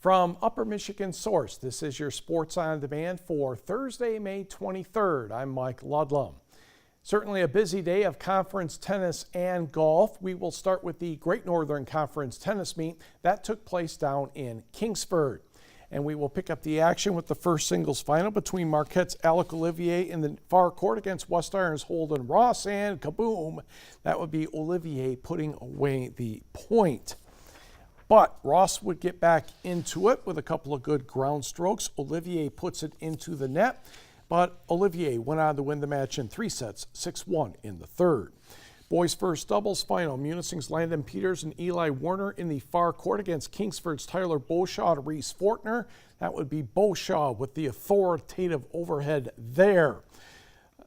From Upper Michigan Source, this is your Sports on Demand for Thursday, May 23rd. I'm Mike Ludlum. Certainly a busy day of conference tennis and golf. We will start with the Great Northern Conference tennis meet that took place down in Kingsford. And we will pick up the action with the first singles final between Marquette's Alec Olivier in the far court against West Iron's Holden Ross, and kaboom, that would be Olivier putting away the point. But Ross would get back into it with a couple of good ground strokes. Olivier puts it into the net, but Olivier went on to win the match in 3 sets, 6-1 in the third. Boys first doubles final, Munising's Landon Peters and Eli Werner in the far court against Kingsford's Tyler Beaushaw and Reese Fortner. That would be Beaushaw with the authoritative overhead there.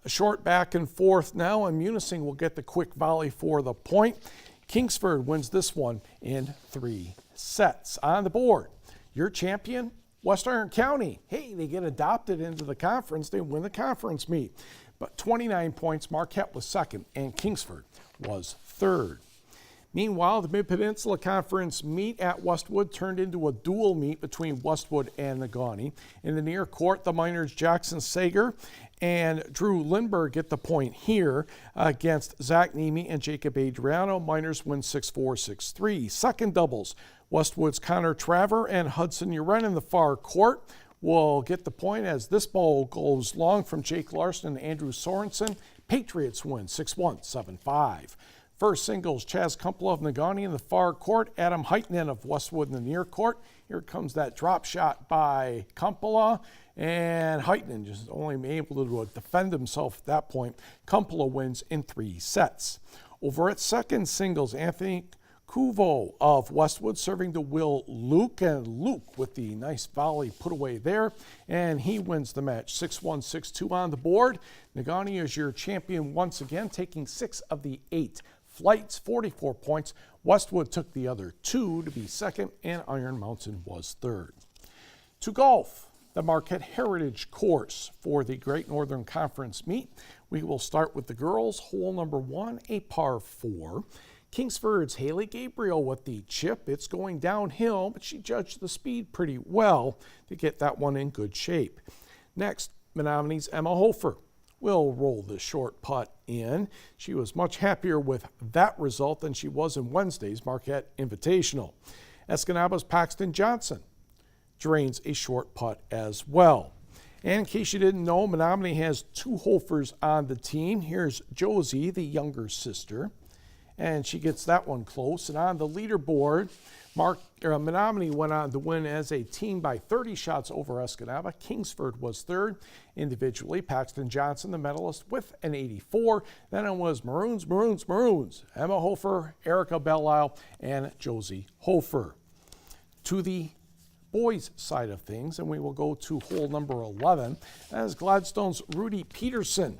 A short back and forth now, and Munising will get the quick volley for the point. Kingsford wins this one in 3 sets. On the board, your champion, West Iron County. Hey, they get adopted into the conference. They win the conference meet. But 29 points, Marquette was second, and Kingsford was third. Meanwhile, the Mid-Peninsula Conference meet at Westwood turned into a dual meet between Westwood and Negaunee. In the near court, the Miners Jackson Sager and Drew Lindbergh get the point here against Zach Nemi and Jacob Adriano. Miners win 6-4, 6-3. Second doubles, Westwood's Connor Traver and Hudson Uren in the far court will get the point as this ball goes long from Jake Larson and Andrew Sorensen. Patriots win 6-1, 7-5. First singles, Chaz Kumpla of Negaunee in the far court, Adam Heitnen of Westwood in the near court. Here comes that drop shot by Kumpla, and Heitnen just only able to defend himself at that point. Kumpla wins in 3 sets. Over at second singles, Anthony Kuvo of Westwood serving to Will Luke, and Luke with the nice volley put away there, and he wins the match 6-1, 6-2 on the board. Negaunee is your champion once again, taking 6 of the 8 flights, 44 points. Westwood took the other 2 to be second, and Iron Mountain was third. To golf, the Marquette Heritage Course for the Great Northern Conference meet. We will start with the girls. Hole number 1, a par 4. Kingsford's Haley Gabriel with the chip. It's going downhill, but she judged the speed pretty well to get that one in good shape. Next, Menominee's Emma Hofer will roll the short putt in. She was much happier with that result than she was in Wednesday's Marquette Invitational. Escanaba's Paxton Johnson drains a short putt as well. And in case you didn't know, Menominee has 2 Hofers on the team. Here's Josie, the younger sister, and she gets that one close. And on the leaderboard, Menominee went on to win as a team by 30 shots over Escanaba. Kingsford was third. Individually, Paxton Johnson, the medalist, with an 84. Then it was Maroons. Emma Hofer, Erica Bellisle, and Josie Hofer. To the boys' side of things, and we will go to hole number 11. That is Gladstone's Rudy Peterson,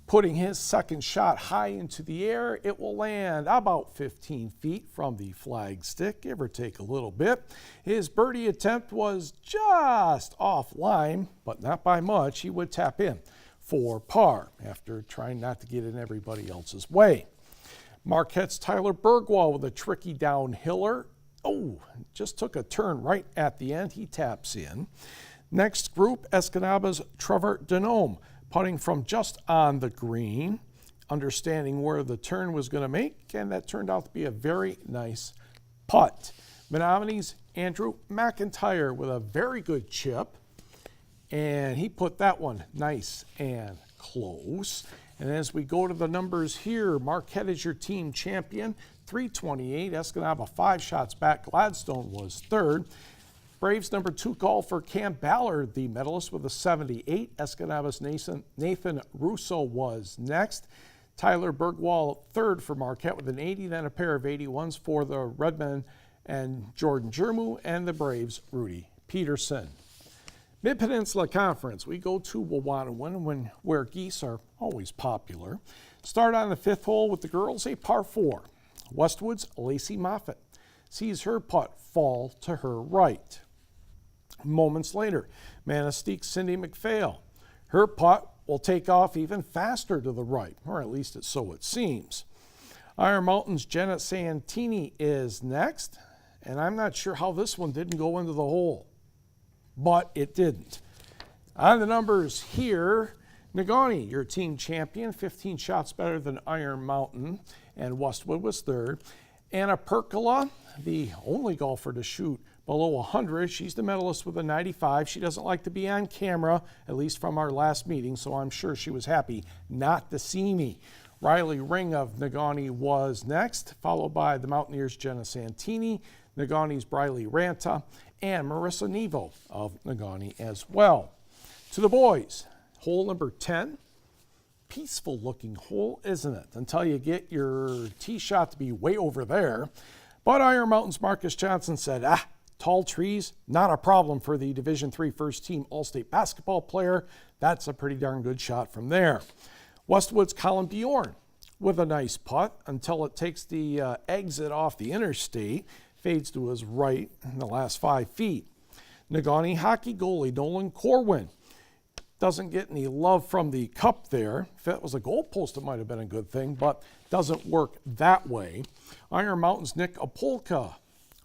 putting his second shot high into the air. It will land about 15 feet from the flag stick, give or take a little bit. His birdie attempt was just offline, but not by much. He would tap in for par after trying not to get in everybody else's way. Marquette's Tyler Bergwall with a tricky downhiller. Oh, just took a turn right at the end. He taps in. Next group, Escanaba's Trevor Denome, putting from just on the green, understanding where the turn was going to make, and that turned out to be a very nice putt. Menominee's Andrew McIntyre with a very good chip, and he put that one nice and close. And as we go to the numbers here, Marquette is your team champion, 328. Escanaba 5 shots back. Gladstone was third. Braves number 2 golfer Cam Ballard, the medalist, with a 78. Escanaba's Nathan Russo was next. Tyler Bergwall third for Marquette with an 80, then a pair of 81s for the Redmen and Jordan Jermu, and the Braves' Rudy Peterson. Mid-Peninsula Conference, we go to Wawanawin, where geese are always popular. Start on the 5th hole with the girls, a par 4. Westwood's Lacey Moffitt sees her putt fall to her right. Moments later, Manasteek's Cindy McPhail. Her putt will take off even faster to the right, or at least so it seems. Iron Mountain's Janet Santini is next. and I'm not sure how this one didn't go into the hole, but it didn't. On the numbers here, Negaunee, your team champion, 15 shots better than Iron Mountain, and Westwood was third. Anna Percola, the only golfer to shoot below 100. She's the medalist with a 95. She doesn't like to be on camera, at least from our last meeting, so I'm sure she was happy not to see me. Riley Ring of Negaunee was next, followed by the Mountaineers' Jenna Santini, Negaunee's Briley Ranta, and Marissa Nevo of Negaunee as well. To the boys, hole number 10. Peaceful looking hole, isn't it? Until you get your tee shot to be way over there. But Iron Mountain's Marcus Johnson said, tall trees, not a problem for the Division III first team All-State basketball player. That's a pretty darn good shot from there. Westwood's Colin Bjorn with a nice putt until it takes the exit off the interstate, fades to his right in the last 5 feet. Negaunee hockey goalie Nolan Corwin doesn't get any love from the cup there. If that was a goalpost, it might have been a good thing, but doesn't work that way. Iron Mountain's Nick Apolka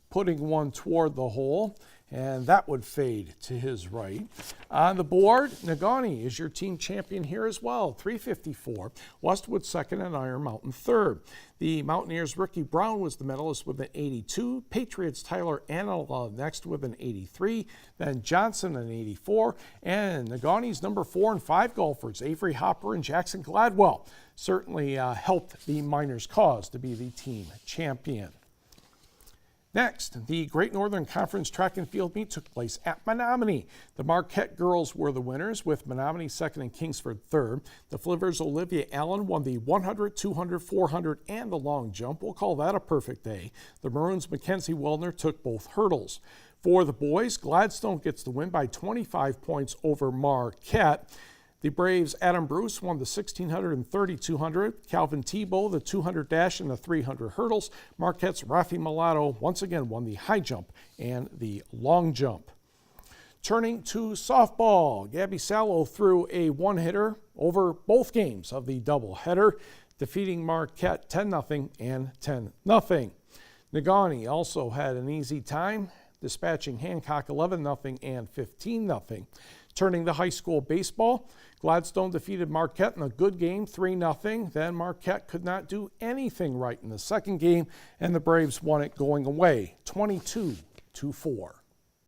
putting one toward the hole, and that would fade to his right. On the board, Negaunee is your team champion here as well, 354. Westwood second and Iron Mountain third. The Mountaineers' Ricky Brown was the medalist with an 82. Patriots' Tyler Anala next with an 83. Then Johnson an 84. And Negaunee's number 4 and 5 golfers, Avery Hopper and Jackson Gladwell, certainly helped the Miners' cause to be the team champion. Next, the Great Northern Conference track and field meet took place at Menominee. The Marquette girls were the winners, with Menominee second and Kingsford third. The Flivers' Olivia Allen won the 100, 200, 400, and the long jump. We'll call that a perfect day. The Maroons' Mackenzie Wellner took both hurdles. For the boys, Gladstone gets the win by 25 points over Marquette. The Braves' Adam Bruce won the 1600 and 3200. Calvin Tebow, the 200 dash and the 300 hurdles. Marquette's Rafi Mulatto once again won the high jump and the long jump. Turning to softball, Gabby Sallow threw a one-hitter over both games of the doubleheader, defeating Marquette 10-0 and 10-0. Negaunee also had an easy time, dispatching Hancock 11-0 and 15-0. Turning to high school baseball, Gladstone defeated Marquette in a good game, 3-0. Then Marquette could not do anything right in the second game, and the Braves won it going away, 22-4.